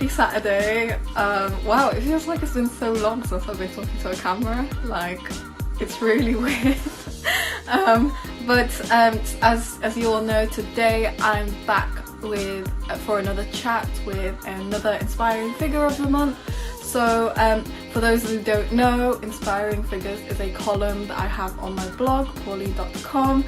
Happy Saturday. Wow, it feels like it's been so long since I've been talking to a camera. Like, it's really weird. But as you all know, today I'm back with for another chat with another inspiring figure of the month. So for those who don't know, Inspiring Figures is a column that I have on my blog, paulie.com,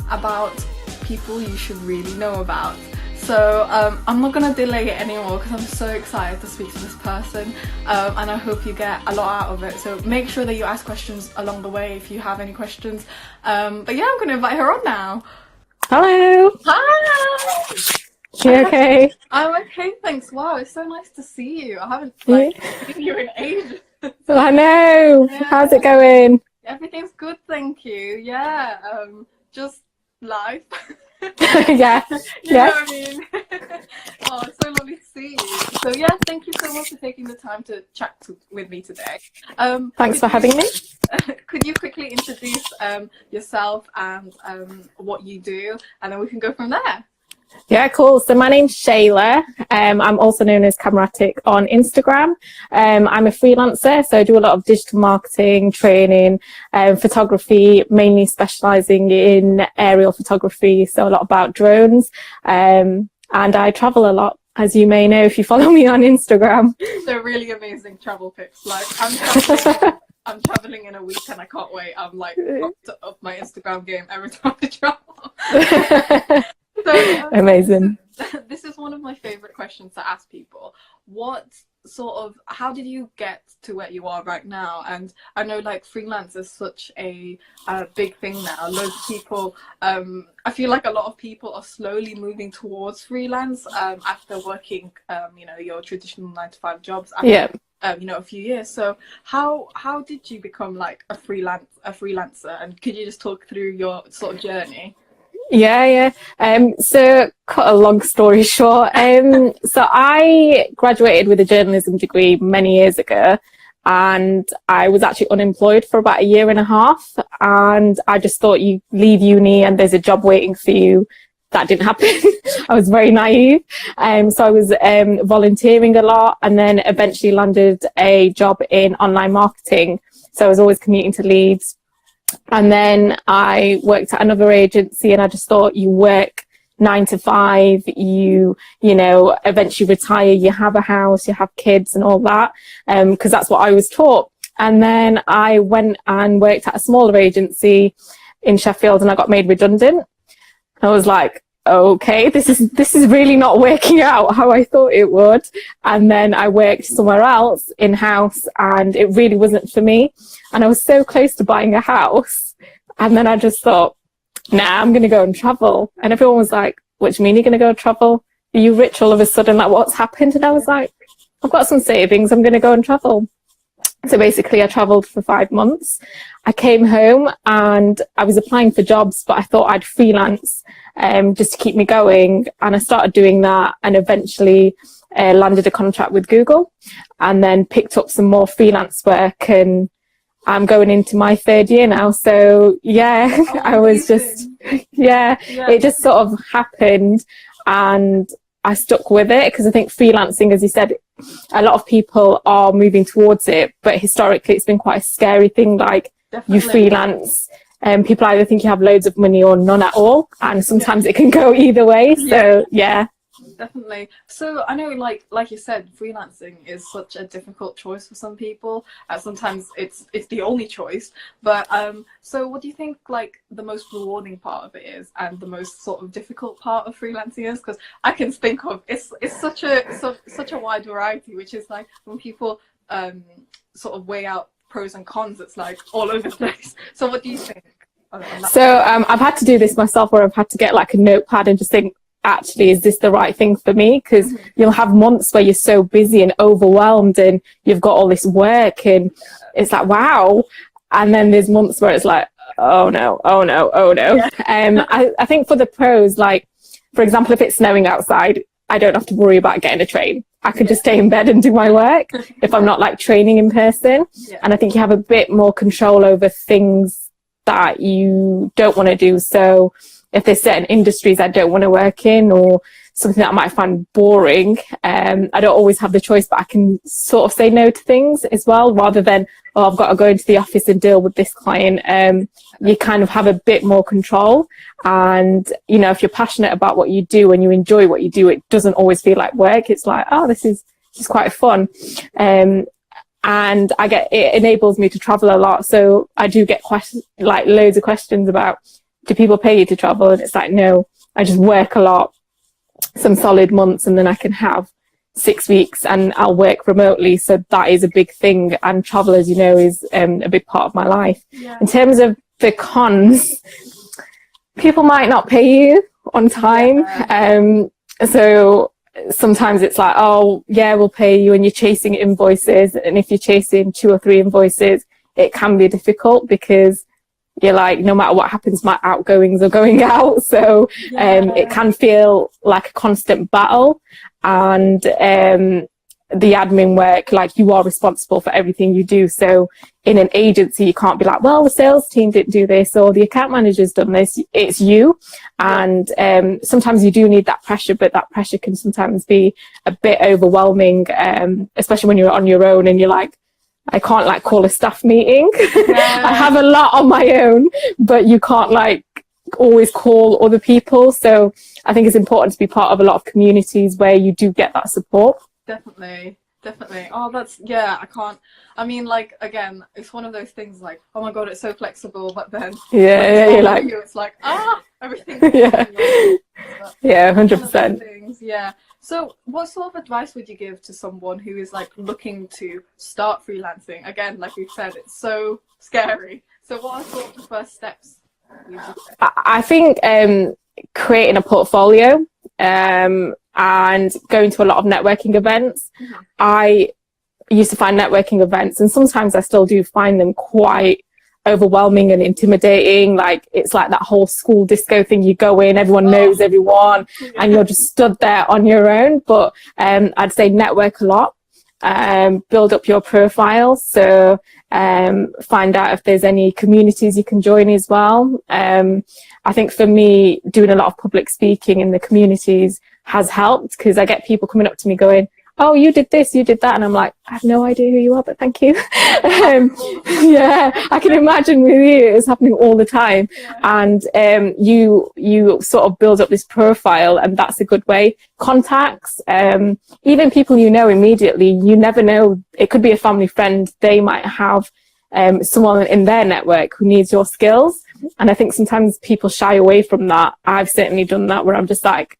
about people you should really know about. So I'm not going to delay it anymore because I'm so excited to speak to this person, and I hope you get a lot out of it. So make sure that you ask questions along the way if you have any questions. But yeah, I'm going to invite her on now. Hello. Hi. You okay? I'm okay, thanks. Wow, it's so nice to see you. I haven't seen you in ages. I know. Yeah. How's it going? Everything's good, thank you. Yeah, just life. Yeah. You know what I mean? Oh, it's so lovely to see you. So yeah, thank you so much for taking the time to chat with me today. Thanks for having me. Could you quickly introduce yourself and what you do, and then we can go from there? Yeah, cool. So my name's Shehla. I'm also known as Cameratic on Instagram. I'm a freelancer, so I do a lot of digital marketing, training, photography, mainly specialising in aerial photography, so a lot about drones. And I travel a lot, as you may know if you follow me on Instagram. They're really amazing travel pics. Like I'm traveling in a week and I can't wait. I'm like up my Instagram game every time I travel. So, amazing. This is one of my favorite questions to ask people. How did you get to where you are right now? And I know like freelance is such a big thing now. Loads of people, I feel like a lot of people are slowly moving towards freelance after working, your traditional 9-to-5 jobs. After, a few years. So how did you become like a freelancer? And could you just talk through your sort of journey? Yeah. So cut a long story short. So I graduated with a journalism degree many years ago, and I was actually unemployed for about 1.5 years. And I just thought you leave uni and there's a job waiting for you. That didn't happen. I was very naive. So I was volunteering a lot, and then eventually landed a job in online marketing. So I was always commuting to Leeds. And then I worked at another agency, and I just thought you work 9 to 5, you eventually retire, you have a house, you have kids and all that, because that's what I was taught. And then I went and worked at a smaller agency in Sheffield, and I got made redundant. I was like, okay, this is really not working out how I thought it would. And then I worked somewhere else in-house, and it really wasn't for me. And I was so close to buying a house. And then I just thought, nah, I'm going to go and travel. And everyone was like, what do you mean you're going to go travel? Are you rich all of a sudden? Like, what's happened? And I was like, I've got some savings. I'm going to go and travel. So basically I travelled for 5 months. I came home and I was applying for jobs, but I thought I'd freelance just to keep me going. And I started doing that, and eventually landed a contract with Google, and then picked up some more freelance work, and I'm going into my 3rd year now. So yeah, I was just, it just sort of happened, and I stuck with it because I think freelancing, as you said, a lot of people are moving towards it, but historically it's been quite a scary thing. Like, definitely. You freelance, people either think you have loads of money or none at all, and sometimes it can go either way. So yeah. Definitely. So I know, like you said, freelancing is such a difficult choice for some people. Sometimes it's the only choice. But so what do you think like the most rewarding part of it is, and the most sort of difficult part of freelancing is? Because I can think of it's such a wide variety, which is like when people sort of weigh out pros and cons, it's like all over the place. So what do you think? So I've had to do this myself, where I've had to get like a notepad and just think, actually, is this the right thing for me? Because you'll have months where you're so busy and overwhelmed, and you've got all this work, and it's like, wow. And then there's months where it's like, oh no. Yeah. I think for the pros, like, for example, if it's snowing outside, I don't have to worry about getting a train. I could just stay in bed and do my work if I'm not like training in person. Yeah. And I think you have a bit more control over things that you don't want to do. So if there's certain industries I don't want to work in, or something that I might find boring, I don't always have the choice, but I can sort of say no to things as well, rather than, oh, I've got to go into the office and deal with this client. You kind of have a bit more control. And, you know, if you're passionate about what you do and you enjoy what you do, it doesn't always feel like work. It's like, oh, this is quite fun. And it enables me to travel a lot. So I do get like loads of questions about, do people pay you to travel? And it's like, no, I just work a lot, some solid months, and then I can have 6 weeks and I'll work remotely. So that is a big thing. And travel, as you know, is a big part of my life. Yeah. In terms of the cons, people might not pay you on time. Yeah. So sometimes it's like, oh, yeah, we'll pay you, and you're chasing invoices. And if you're chasing 2 or 3 invoices, it can be difficult because you're like, no matter what happens, my outgoings are going out. So it can feel like a constant battle. And the admin work, like, you are responsible for everything you do. So in an agency, you can't be like, well, the sales team didn't do this, or the account manager's done this. It's you. And sometimes you do need that pressure, but that pressure can sometimes be a bit overwhelming, especially when you're on your own and you're like, I can't like call a staff meeting. Yeah. I have a lot on my own, but you can't like always call other people. So I think it's important to be part of a lot of communities where you do get that support. Definitely. Oh, I mean, like, again, it's one of those things like, oh my God, it's so flexible, but then you're like, it's like, everything. Yeah. Yeah, 100%. Yeah. So what sort of advice would you give to someone who is like looking to start freelancing? Again, like we've said, it's so scary. So what are sort of the first steps? I think creating a portfolio and going to a lot of networking events. Mm-hmm. I used to find networking events, and sometimes I still do find them quite overwhelming and intimidating. Like, it's like that whole school disco thing. You go in, everyone knows everyone, and you're just stood there on your own. But I'd say network a lot, build up your profile. So find out if there's any communities you can join as well. I think for me, doing a lot of public speaking in the communities has helped, because I get people coming up to me going, oh, you did this, you did that. And I'm like, I have no idea who you are, but thank you. Yeah, I can imagine with you, it's happening all the time. Yeah. And you sort of build up this profile, and that's a good way. Contacts, even people you know immediately, you never know. It could be a family friend. They might have someone in their network who needs your skills. And I think sometimes people shy away from that. I've certainly done that, where I'm just like,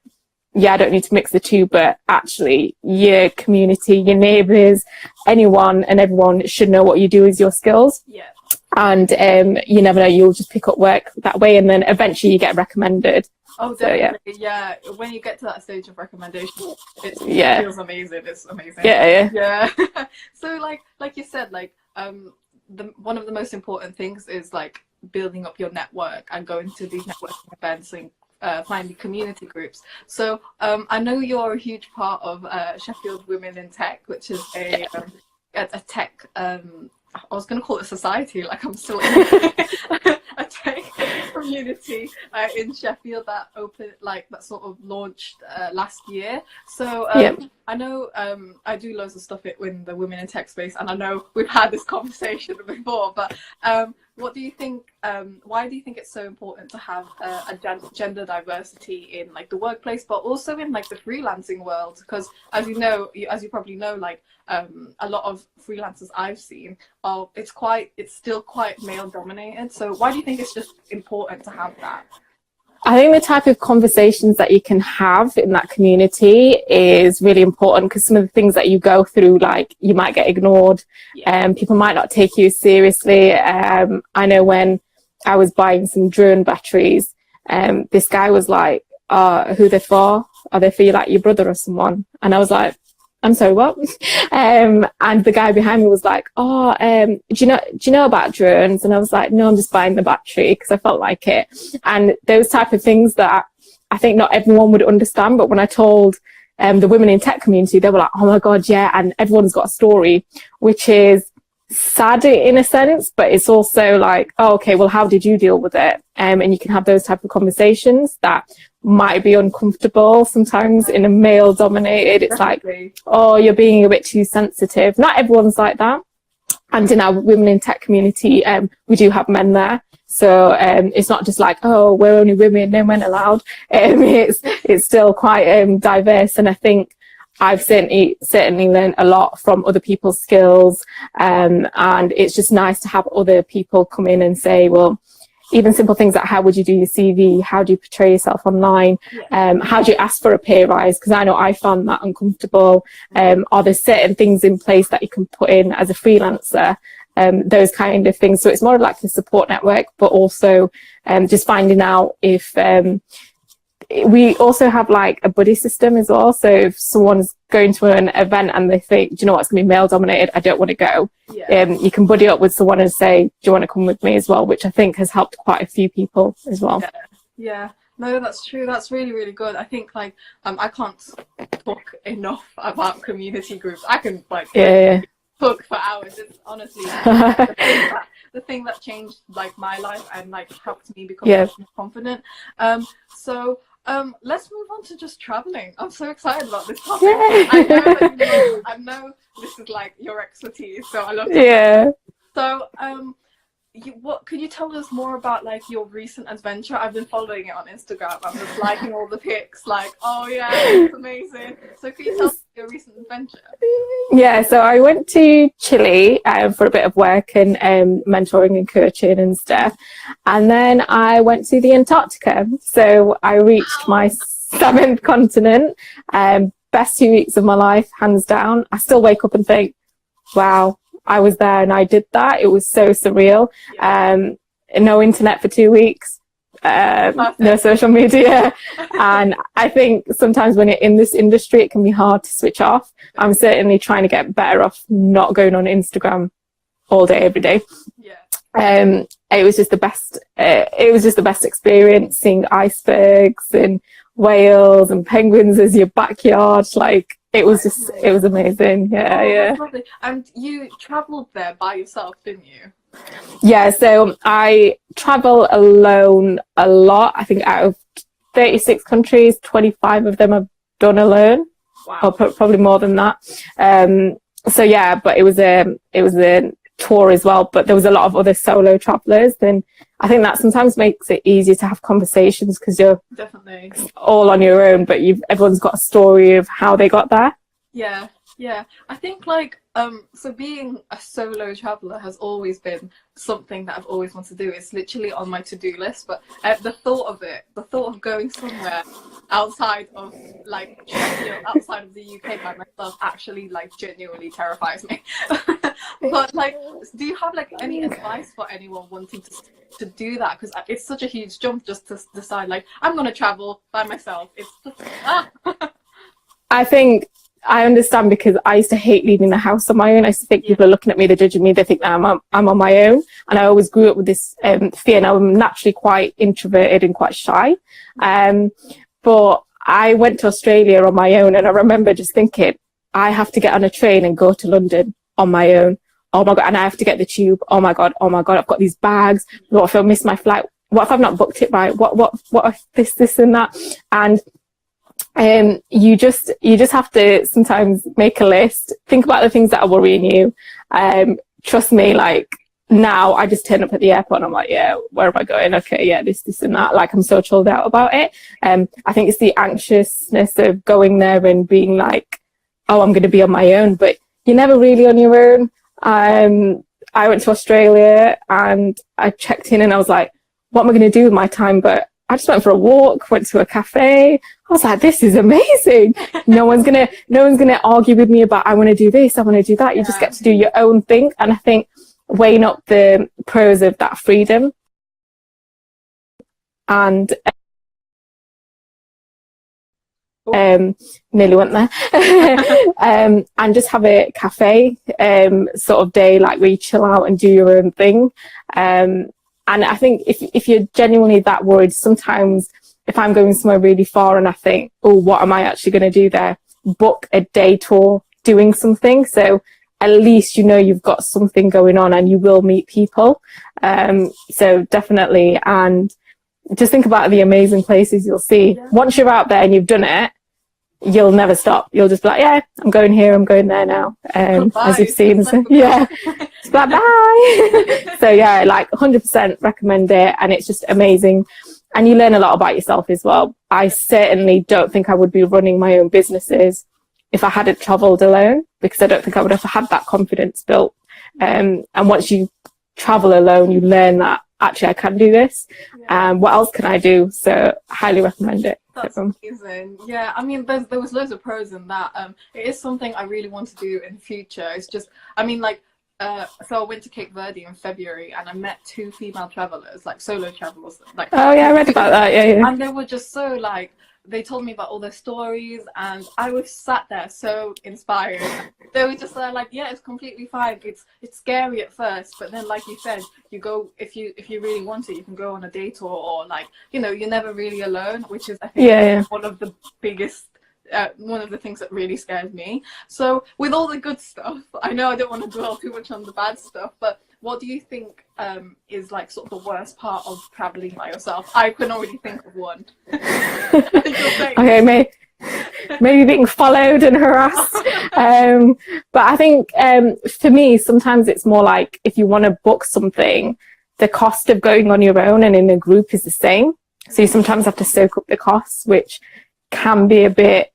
yeah, I don't need to mix the two, but actually your community, your neighbours, anyone and everyone should know what you do is your skills. Yeah. And you never know, you'll just pick up work that way, and then eventually you get recommended. Oh, definitely. So, yeah. When you get to that stage of recommendation, it feels amazing. It's amazing. Yeah. So like you said, like one of the most important things is like building up your network and going to these networking events and finding community groups. So I know you're a huge part of Sheffield Women in Tech, which is a tech, I was going to call it a society, like I'm still in a tech community in Sheffield that sort of launched last year. So I know I do loads of stuff in the women in tech space, and I know we've had this conversation before, but what do you think, why do you think it's so important to have a gender diversity in like the workplace, but also in like the freelancing world? Because as you probably know, like a lot of freelancers I've seen it's still quite male dominated. So why do you think it's just important to have that? I think the type of conversations that you can have in that community is really important, because some of the things that you go through, like, you might get ignored, people might not take you seriously. I know when I was buying some drone batteries, this guy was like, who they're for? Are they for you, like your brother or someone? And I was like, I'm sorry, what? And the guy behind me was like, do you know about drones? And I was like, no, I'm just buying the battery, because I felt like it. And those type of things that I think not everyone would understand. But when I told the women in tech community, they were like, oh my God, yeah. And everyone's got a story, which is sad in a sense, but it's also like, oh, okay, well, how did you deal with it? And you can have those type of conversations that might be uncomfortable sometimes in a male dominated. It's Definitely. like, oh, you're being a bit too sensitive. Not everyone's like that. And in our women in tech community, we do have men there. So it's not just like, oh, we're only women, no men allowed. It's still quite diverse. And I think I've certainly learned a lot from other people's skills. And it's just nice to have other people come in and say, well, even simple things like how would you do your CV? How do you portray yourself online? How do you ask for a pay rise? Because I know I found that uncomfortable. Are there certain things in place that you can put in as a freelancer? Those kind of things. So it's more like a support network, but also just finding out if we also have like a buddy system as well. So if someone's going to an event and they think, do you know what, it's going to be male dominated, I don't want to go. You can buddy up with someone and say, do you want to come with me as well? Which I think has helped quite a few people as well. Yeah. No, that's true. That's really, really good. I think like I can't talk enough about community groups. I can like talk for hours. It's honestly the thing that changed like my life and like helped me become more confident. Let's move on to just traveling. I'm so excited about this topic. I know this is like your expertise, so I love it. So what could you tell us more about like your recent adventure? I've been following it on Instagram. I'm just liking all the pics, like, oh yeah, it's amazing. So could you tell us your recent adventure? Yeah, so I went to Chile for a bit of work and mentoring and coaching and stuff. And then I went to the Antarctica. So I reached my 7th continent. Best 2 weeks of my life, hands down. I still wake up and think, wow, I was there and I did that. It was so surreal. No internet for 2 weeks. No social media. And I think sometimes when you're in this industry, it can be hard to switch off. I'm certainly trying to get better off not going on Instagram all day, every day. It was just the best. It was just the best experience, seeing icebergs and whales and penguins as your backyard. Like, it was just, it was amazing. Yeah. Lovely. And you traveled there by yourself, didn't you? Yeah, so I travel alone a lot. I think out of 36 countries, 25 of them I've done alone. Wow. Or probably more than that. So yeah, but it was a tour as well, but there was a lot of other solo travelers, and I think that sometimes makes it easier to have conversations because you're definitely all on your own, but everyone's got a story of how they got there. Yeah, I think like so being a solo traveler has always been something that I've always wanted to do. It's literally on my to-do list, but the thought of going somewhere outside of like outside of the UK by myself actually like genuinely terrifies me. But like, do you have like any advice for anyone wanting to do that? Because it's such a huge jump just to decide like, I'm gonna travel by myself. It's just I think I understand, because I used to hate leaving the house on my own. I used to think people are looking at me, they're judging me, they think that I'm on my own. And I always grew up with this fear, and I'm naturally quite introverted and quite shy. But I went to Australia on my own, and I remember just thinking, I have to get on a train and go to London on my own. Oh my God, and I have to get the tube. Oh my God, I've got these bags. What if I miss my flight? What if I've not booked it right? What if this and that? And you just have to sometimes make a list, think about the things that are worrying you. Trust me, like now I just turn up at the airport and I'm like, yeah, where am I going? Okay, yeah, this and that. Like, I'm so chilled out about it. I think it's the anxiousness of going there and being like, oh, I'm going to be on my own, but you're never really on your own. I went to Australia and I checked in and I was like, what am I going to do with my time? But I just went for a walk, went to a cafe. I was like, this is amazing. No one's gonna argue with me about, I want to do this, I want to do that. You just get to do your own thing. And I think weighing up the pros of that freedom and nearly went there. And just have a cafe sort of day, like where you chill out and do your own thing. And I think if you're genuinely that worried, sometimes if I'm going somewhere really far and I think, oh, what am I actually going to do there? Book a day tour doing something. So at least you know you've got something going on and you will meet people. So definitely, and just think about the amazing places you'll see. Yeah. Once you're out there and you've done it, you'll never stop. You'll just be like, yeah, I'm going here, I'm going there now. As you've seen. So, yeah. It's like, bye. So yeah, like 100% recommend it. And it's just amazing. And you learn a lot about yourself as well. I certainly don't think I would be running my own businesses if I hadn't traveled alone, because I don't think I would have had that confidence built. And once you travel alone, you learn that actually I can do this. What else can I do? So highly recommend it. That's amazing. Yeah, I mean, there was loads of pros in that. It is something I really want to do in the future. It's just, I mean, like, so I went to Cape Verde in February and I met 2 female travelers, like solo travelers. Like, oh yeah, I read about that. Yeah. And they were just so like, they told me about all their stories, and I was sat there so inspired. They were just like, yeah, it's completely fine. It's scary at first, but then, like you said, you go, if you really want it, you can go on a day tour, or like, you know, you're never really alone, which is, I think, one of the biggest, one of the things that really scares me. So with all the good stuff, I know I don't want to dwell too much on the bad stuff, but what do you think is like sort of the worst part of traveling by yourself? I can already think of one. Okay, maybe being followed and harassed. But I think for me, sometimes it's more like if you want to book something, the cost of going on your own and in a group is the same. So you sometimes have to soak up the costs, which can be a bit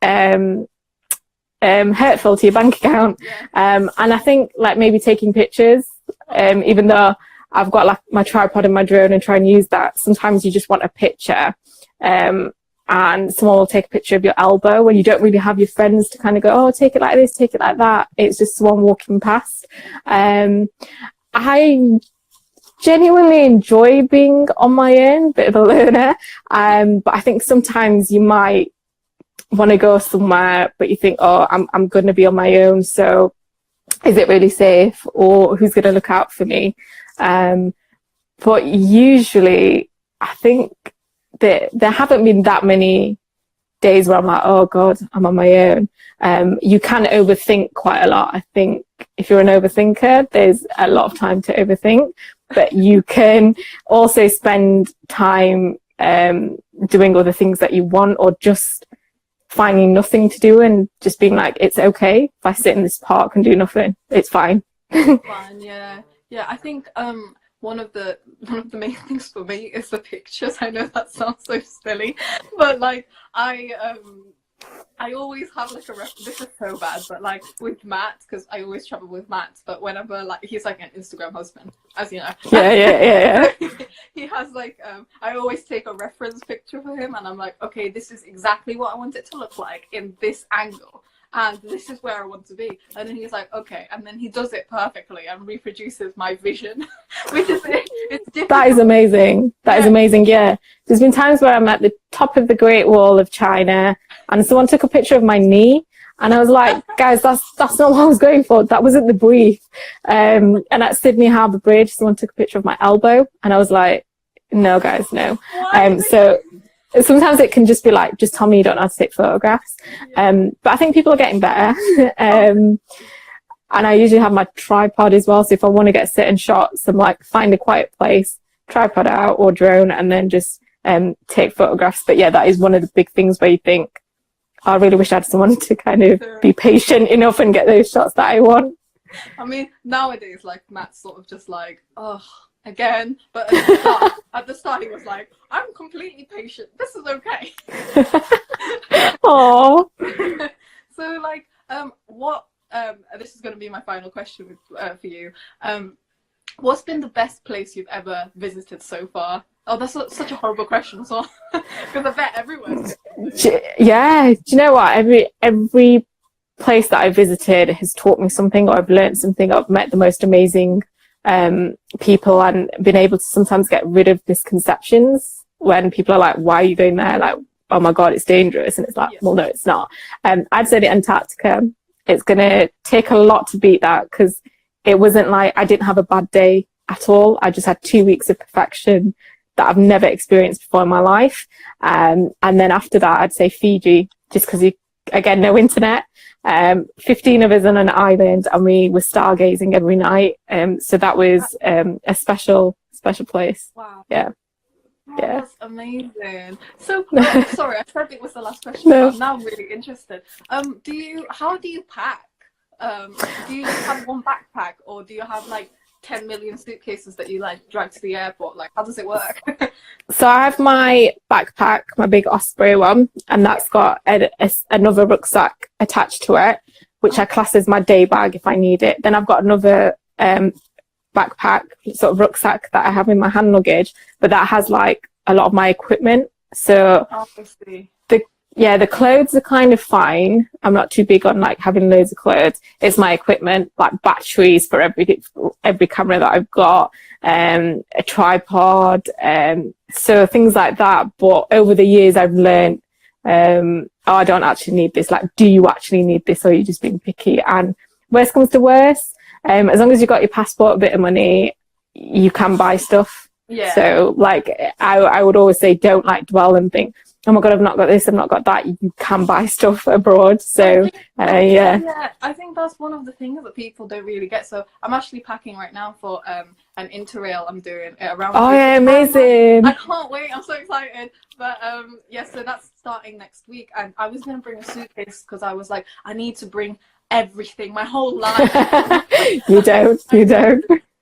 hurtful to your bank account. And I think like maybe taking pictures, even though I've got like my tripod and my drone and try and use that, sometimes you just want a picture. And someone will take a picture of your elbow when you don't really have your friends to kind of go, oh, take it like this, take it like that. It's just someone walking past. I genuinely enjoy being on my own, bit of a learner. But I think sometimes you might want to go somewhere, but you think, oh, I'm going to be on my own. So is it really safe, or who's going to look out for me? But usually I think that there haven't been that many days where I'm like, oh God, I'm on my own. You can overthink quite a lot. I think if you're an overthinker, there's a lot of time to overthink, but you can also spend time doing other things that you want, or just finding nothing to do and just being like, it's okay if I sit in this park and do nothing, it's fine. Fine, yeah. I think one of the main things for me is the pictures. I know that sounds so silly, but like I always have like this is so bad, but like with Matt, because I always travel with Matt, but whenever, like, he's like an Instagram husband, as you know. Yeah. He has like I always take a reference picture for him, and I'm like, okay, this is exactly what I want it to look like in this angle, and this is where I want to be. And then he's like, okay, and then he does it perfectly and reproduces my vision, which is it's difficult. That is amazing. That is amazing. Yeah, there's been times where I'm at the top of the Great Wall of China and someone took a picture of my knee, and I was like, guys, that's not what I was going for. That wasn't the brief. And at Sydney Harbour Bridge, someone took a picture of my elbow, and I was like, no guys, no. So sometimes it can just be like, just tell me you don't know how to take photographs. But I think people are getting better. And I usually have my tripod as well. So if I want to get certain shots, I'm like, find a quiet place, tripod out or drone, and then just take photographs. But yeah, that is one of the big things where you think, I really wish I had someone to kind of be patient enough and get those shots that I want. I mean, nowadays, like, Matt's sort of just like, oh, again. But at the start he was like, I'm completely patient. This is okay. Aww. So, like, what? This is going to be my final question for you. What's been the best place you've ever visited so far? Oh, that's such a horrible question as well, because I bet everyone's. Yeah, do you know what? Every place that I've visited has taught me something, or I've learned something. I've met the most amazing people, and been able to sometimes get rid of misconceptions when people are like, why are you going there? Like, oh my God, it's dangerous. And it's like, well, no, it's not. I'd say Antarctica. It's going to take a lot to beat that, because it wasn't like I didn't have a bad day at all. I just had 2 weeks of perfection that I've never experienced before in my life. And then after that, I'd say Fiji, just because you again, no internet. 15 of us on an island, and we were stargazing every night. So that was a special place. Wow. Yeah. Oh, Yeah. that's amazing. So, sorry, I said it was the last question, No. but now I'm really interested. How do you pack? Do you just have one backpack, or do you have like 10 million suitcases that you like drag to the airport? Like, how does it work? So I have my backpack, my big Osprey one, and that's got another rucksack attached to it, which I class as my day bag if I need it. Then I've got another backpack, sort of rucksack that I have in my hand luggage, but that has like a lot of my equipment. So Obviously. the clothes are kind of fine. I'm not too big on like having loads of clothes. It's my equipment, like batteries for every camera that I've got, a tripod, so things like that. But over the years, I've learned, I don't actually need this. Like, do you actually need this, or are you just being picky? And worst comes to worst, as long as you've got your passport, a bit of money, you can buy stuff. Yeah. So like, I would always say, don't like dwell and think, oh my God, I've not got this, I've not got that. You can buy stuff abroad. So yeah, I think that's one of the things that people don't really get. So I'm actually packing right now for an interrail I'm doing around. Oh yeah, amazing. I can't wait, I'm so excited. But yeah, so that's starting next week, and I was going to bring a suitcase because I was like, I need to bring everything, my whole life. You don't.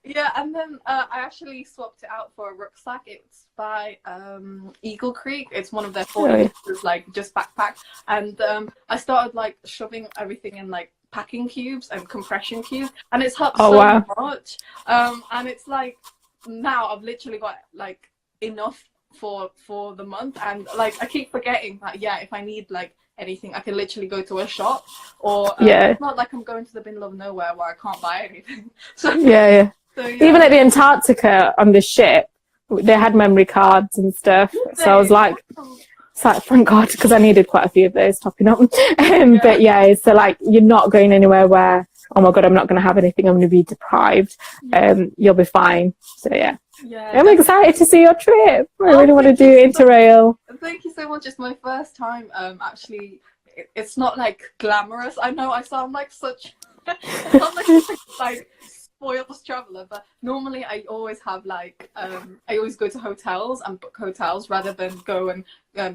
Yeah, and then I actually swapped it out for a rucksack. It's by Eagle Creek. It's one of their 40 like just backpack. And I started like shoving everything in like packing cubes and compression cubes, and it's helped so much. And it's like now I've literally got like enough for the month, and like I keep forgetting that if I need like anything, I can literally go to a shop, or it's not like I'm going to the middle of nowhere where I can't buy anything. So So, even at the Antarctica on the ship, they had memory cards and stuff. So I was like, thank God, because I needed quite a few of those topping up. But yeah, so like, you're not going anywhere where, oh my God, I'm not going to have anything, I'm going to be deprived. You'll be fine. So yeah. I'm excited to see your trip. I really want to do Interrail. Thank you so much. It's my first time. Actually, it's not like glamorous. I know I sound like such like spoiled traveler, but normally I always have like I always go to hotels and book hotels rather than go and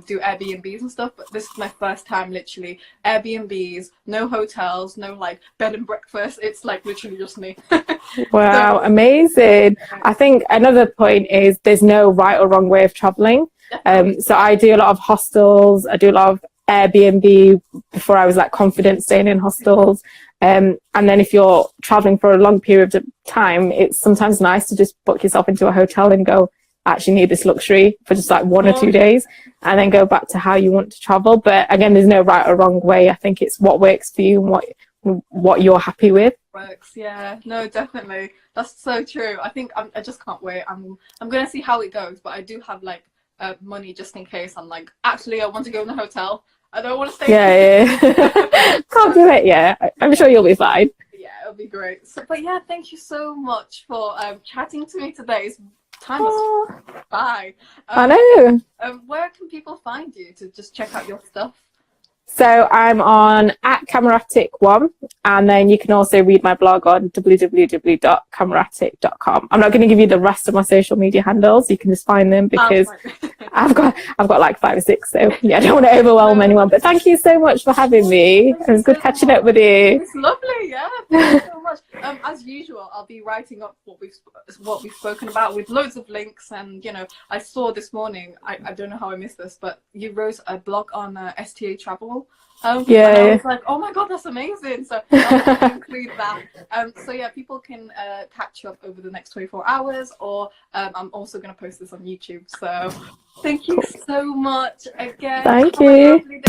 do Airbnbs and stuff. But this is my first time, literally Airbnbs, no hotels, no like bed and breakfast. It's like literally just me. Wow, amazing. I think another point is there's no right or wrong way of traveling. So I do a lot of hostels, I do a lot of Airbnb before I was like confident staying in hostels. And then if you're traveling for a long period of time, it's sometimes nice to just book yourself into a hotel and go, I actually need this luxury for just like 1 or 2 days, and then go back to how you want to travel. But again, there's no right or wrong way. I think it's what works for you and what you're happy with. Works, yeah. No, definitely. That's so true. I think I just can't wait. I'm gonna see how it goes, but I do have like money just in case. I'm like, actually, I want to go in the hotel. I don't want to stay. Can't do it. Yeah, I'm sure you'll be fine. Yeah, it'll be great. So, but yeah, thank you so much for chatting to me today. It's time was by. I know. Where can people find you to just check out your stuff? So I'm on @Cameratic1, and then you can also read my blog on www.cameratic.com. I'm not going to give you the rest of my social media handles. You can just find them because I've got like 5 or 6. So yeah, I don't want to overwhelm anyone. But thank you so much for having me. It was good catching up with you. It's lovely. Yeah, thank you so much. As usual, I'll be writing up what we've spoken about with loads of links. And I saw this morning. I don't know how I missed this, but you wrote a blog on STA travel. And I was like, oh my God, that's amazing. So I'll include that. So yeah, people can catch up over the next 24 hours, or I'm also going to post this on YouTube. So thank you so much again. Thank you.